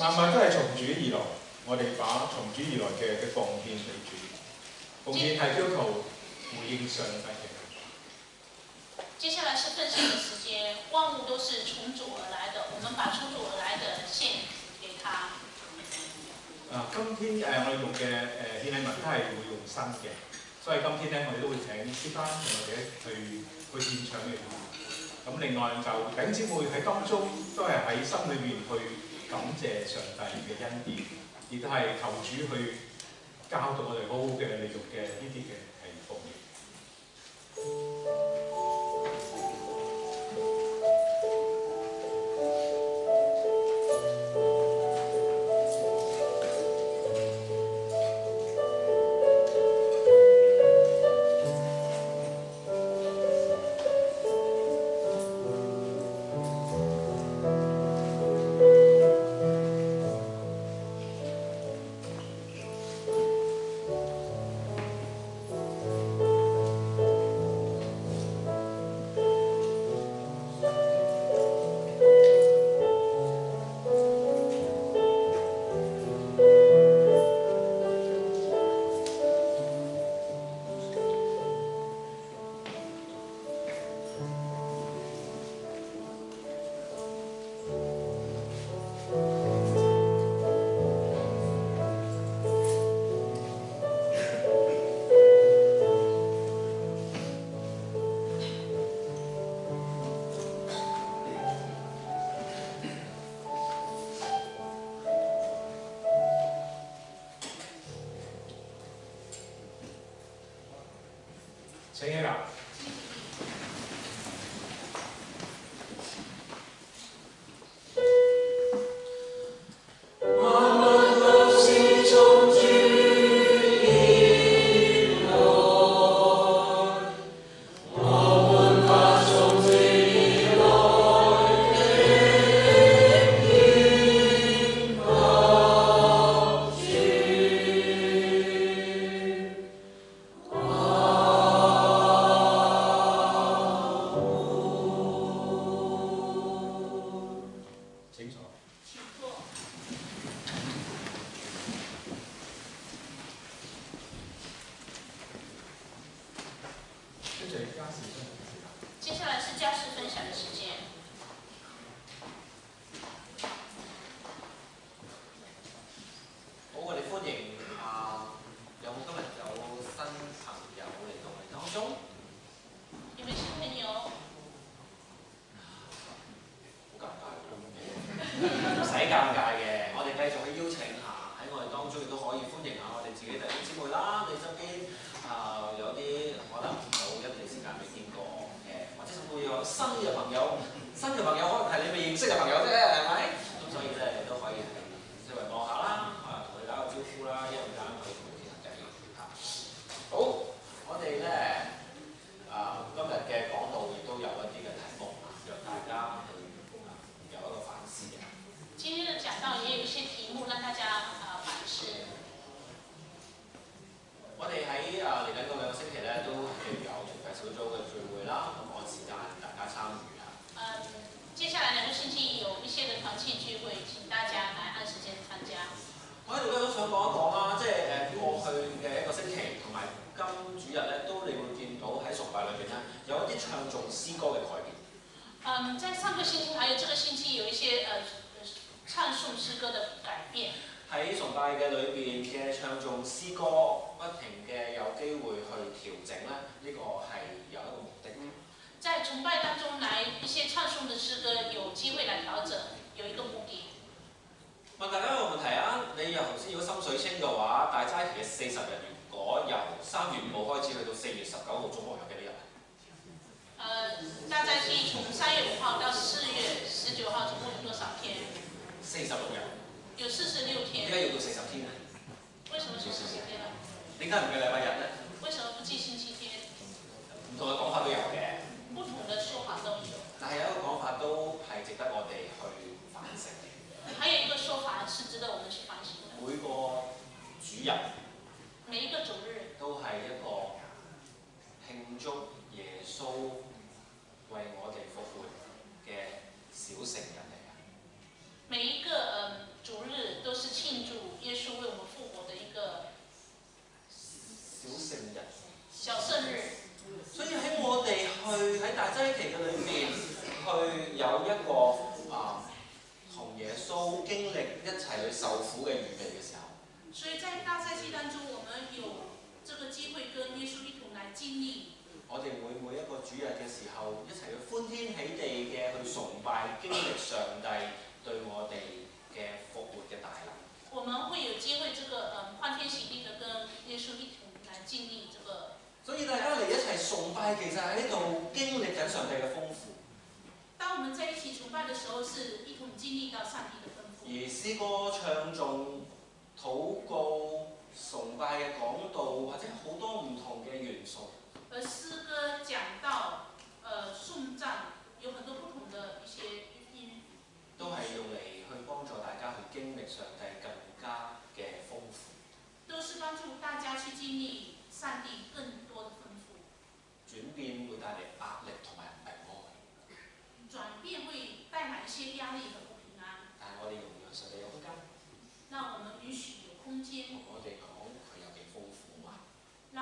係咪都係從主而來？我哋把從主而來嘅奉獻俾主，奉獻係基督徒回應上帝嘅。接下來是分享的時間，萬物都是從主而來的，我們把從主而來的獻給他。今天我哋用嘅獻禮物都係會用新嘅，所以今天咧我哋都會請詩班同我哋去獻唱嘅。咁另外就弟兄姊妹喺當中都係喺心裏面去感謝上帝嘅恩典，亦都係求主去教導我哋好好嘅利用嘅呢啲嘅奉獻。請起立。接下來是家事分享的時間。好，我哋歡迎有冇今日有新朋友嚟到我哋當中？有冇新朋友？好尷尬唔使尷尬嘅，我哋繼續去邀請喺我哋當中，亦都可以歡迎下我哋自己弟兄姊妹啦。你身邊有啲可能冇一段時間未見過嘅，或者甚至會有新嘅朋友，新嘅朋友可能係你未認識嘅朋友啫，係咪？咁所以咧，你都可以周圍望下啦，同佢打個招呼啦，一陣間可以同佢傾下偈嚇。好，我哋咧今日嘅講道亦都有一啲嘅題目，讓大家去有一個反思嘅。今天的講道也有一些題目讓大家反思。我哋喺嚟緊嗰2個星期咧，都係有團契小組嘅聚會啦，咁按時間大家參與嚇。接下來2個星期有一些嘅團契聚會，請大家來按時間參加。我喺度咧都想講一講啦，即係過去嘅1個星期同埋今主日咧，都你會見到喺崇拜裏邊咧有一啲唱頌詩歌嘅改變。在上個星期還有這個星期有一些唱頌詩歌的改變。喺崇拜嘅裏邊嘅唱頌詩歌不停嘅有機會去調整咧，呢個係有一個目的。在崇拜當中來一些唱頌的詩歌有機會來調整，有一個目的。問大家一個問題啊，你頭先如果心水清嘅話，大齋期嘅40日，如果由3月5號開始去到4月19號，總共有幾多日？大齋期從3月5號到4月19號，總共有多少天？46日。有46天。點解要到40天啊？為什麼是40天啊？點解唔計禮拜日咧？為什麼不計星期天？唔同嘅講法都有嘅。不同的說法都有。但係有一個講法都係值得我哋去反省嘅。還有一個說法是值得我們去反省的。每個主日，每一個主日都係一個慶祝耶穌為我哋復活嘅小成日嚟嘅。每一個主日去受苦嘅預備嘅時候。所以在大賽季當中，我們有這個機會跟耶穌一同來經歷。我哋會每一個主日嘅時候，一齊去歡天喜地嘅去崇拜，經歷上帝對我哋嘅復活嘅大能。我們會有機會歡天喜地的跟耶穌一同來經歷這個。所以大家嚟一齊崇拜，其實喺度經歷緊上帝嘅豐富。當我們在一起崇拜的時候，是一同經歷到上帝的豐富。而詩歌唱頌、禱告、崇拜嘅講道，或者好多唔同嘅元素。而詩歌、講道、頌讚，有很多不同的一些音，都係用嚟去幫助大家去經歷上帝更加嘅豐富。都是幫助大家去經歷上帝更多的豐富。轉變會帶嚟壓力同埋平安。轉變會帶來一些壓力和不平安。但係我哋容讓上帝有空間。那我們允許有空間。我哋講佢有幾豐富嘛？讓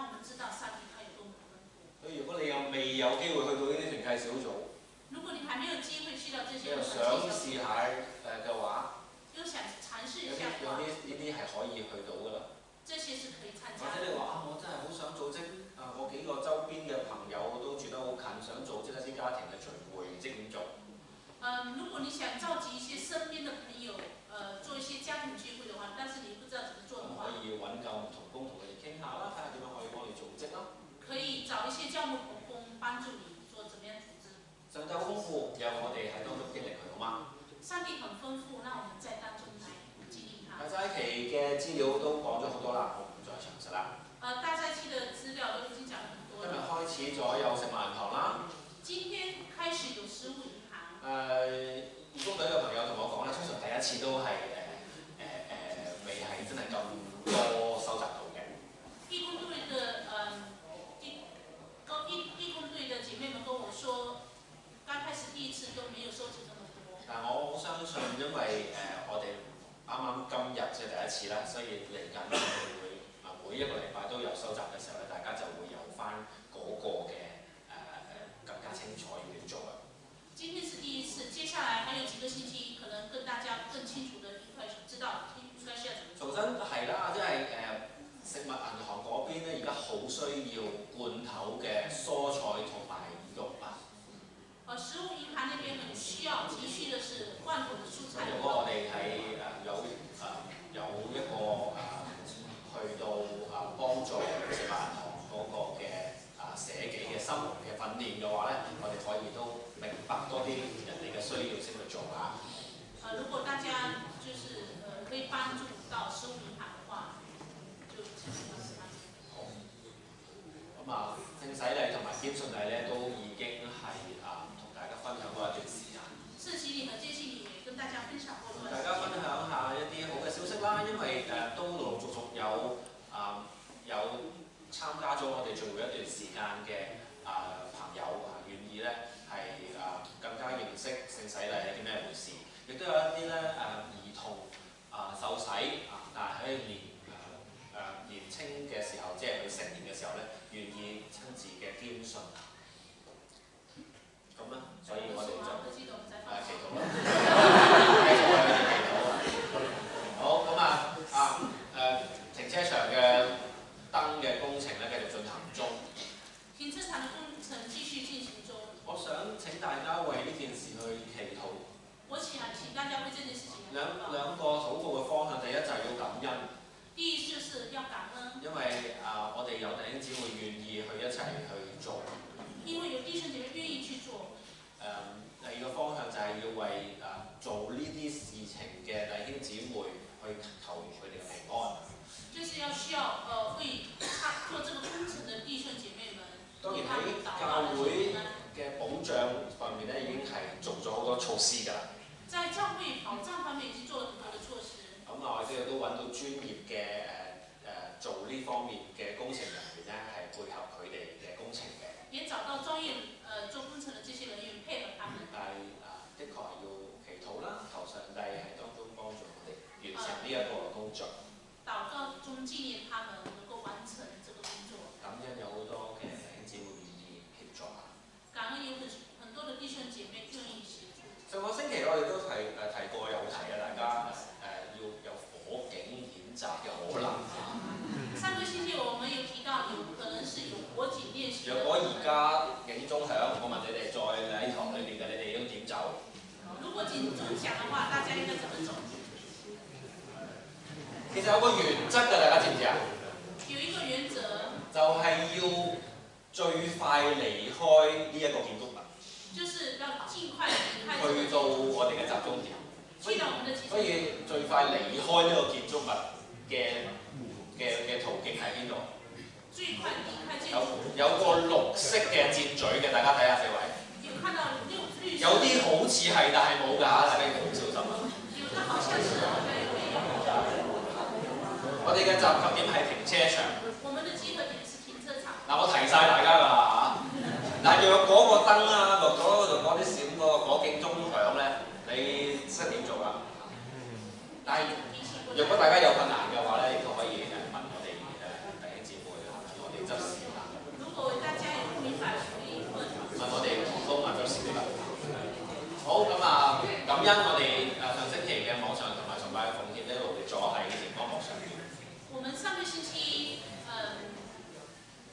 我們知道上帝他有多麼豐富。所以如果你未有機會去到呢啲團契小組，如果你還沒有機會去到這些你又想試下嘅話，又想嘗試一下嘅話，呢啲係可以去到㗎啦。這些是可以參加。或者你話我真係好想組織我幾個周邊嘅朋友都住得好近，想組織一啲家庭嘅聚會，唔知點做。如果你想召集一些身邊的朋友，做一些家庭聚會的話，但是你不知道怎麼做的話，可以揾教牧同工同佢哋傾下啦，睇下點樣可以幫你組織啦。可以找一些教牧同工幫助你做怎麼樣組織。上帝好豐富，有我哋喺當中經歷佢，好嗎？上帝很豐富，那我們在當中來經歷它。大齋期嘅資料都講咗好多啦，我唔再詳述啦。大齋期的資料都已經講了很多了。今日開始咗有食物銀行啦。今天開始有食物銀行。義工隊嘅朋友同我講咧，通常第一次都係未係真係咁多收集到嘅。義工隊的姐妹們跟我說，剛開始第一次都沒有收集那麼多。但我好相信，因為我哋啱啱今日即係第一次啦，所以嚟緊我哋會每一個禮拜都有收集嘅時候咧，大家就會有翻嗰個嘅更加清楚要點做啦。今天是第一次，接下來還有幾個星期，可能跟大家更清楚的一塊知道應該是要怎麼做。重新係啦，即係食物銀行嗰邊咧，而家好需要罐頭嘅蔬菜同埋肉啊。食物銀行那邊很需要急需的是罐頭的蔬菜。如果我哋係有一個去到幫助食物銀行嗰個嘅捨己嘅心嘅訓練嘅話咧，我哋可以都明白多啲人哋嘅需要先去做啊。如果大家就是可以幫助到食物銀行嘅話，就請你們好。咁聖洗禮同埋堅信禮咧，都已經係同大家分享過一段時間。聖洗禮和堅信禮也跟大家分享過。同大家分享下一啲好嘅消息啦，因為都陸陸續續有參加咗我哋聚會一段時間嘅朋友願意咧係更加認識聖洗禮係啲咩回事，亦都有一啲咧兒童受洗但係喺年青嘅時候，即係佢成年嘅時候咧，願意親自嘅堅信。咁咧，所以我哋就祈禱啦，繼續為佢哋祈禱。好，咁停車場嘅燈嘅工程咧繼續進行中。停車場嘅工程繼續進行中。我想請大家為呢件事去祈禱。我請大家為這件事情。兩個禱告嘅方向，第一就係要感恩。第一就是要感恩。因為我哋有弟兄姊妹願意去一齊去做。因為有弟兄姊妹願意去做。第二個方向就係要為做呢啲事情嘅弟兄姊妹去求佢哋嘅平安。就是需要為做這個工程的弟兄姐妹們。當然喺教會嘅保障方面咧，已經係做咗好多措施㗎啦。在教會保障方面已經做了很多的措施。咁我哋都揾到專業嘅做呢方面嘅工程人員咧，係配合佢哋嘅工程嘅。也找到專業做工程的這些人員配合他們。但係的確係要祈禱啦，求上帝喺當中幫助。其實有個原則㗎，大家知唔知啊？有一個原則，就係要最快離開呢一個建築物，就是要盡快離開去到我哋嘅集中點。去到我們的集中所以最快離開呢個建築物嘅途徑喺邊度？最快離開建築物。有個綠色嘅箭嘴嘅，大家睇下四位。有看到綠色。有啲好似係，但係冇㗎，大家要好小心啊！有的好像是，對。我哋嘅集合點係停車場。我們的集合點是停車場。嗱，我提晒大家㗎啦嚇。嗱，若嗰個燈啊，落咗嗰度嗰啲閃嗰警鐘響咧，你識點做啊？但係若果大家有困難嘅話咧，亦都可以問我哋弟兄姊妹啊，我哋執事啊。如果大家有不明白，可以問我哋都問執事啦。好咁啊，感恩我哋上星期嘅網上同埋崇拜嘅奉獻咧，勞力咗喺熒光幕上面。我們上個星期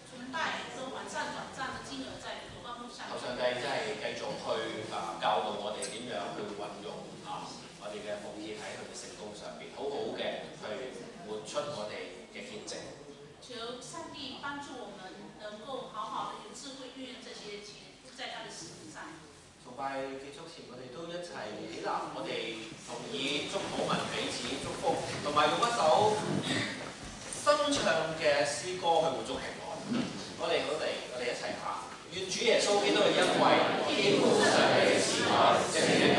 崇拜和晚上轉賬的金額在熒光幕上。求上帝真係繼續去教導我哋點樣去運用我哋嘅奉獻喺佢嘅成功上邊，好好嘅去活出我哋嘅見證。求上帝幫助我們能夠好好的有智慧運用這些錢，在他的使命上。崇拜結束前，我哋都一齊起立，我哋同意祝禱文彼此祝福，同埋用一首新唱嘅詩歌去活足平安。我哋一齊行。願主耶穌基督嘅恩惠、天父上帝嘅慈愛、聖靈嘅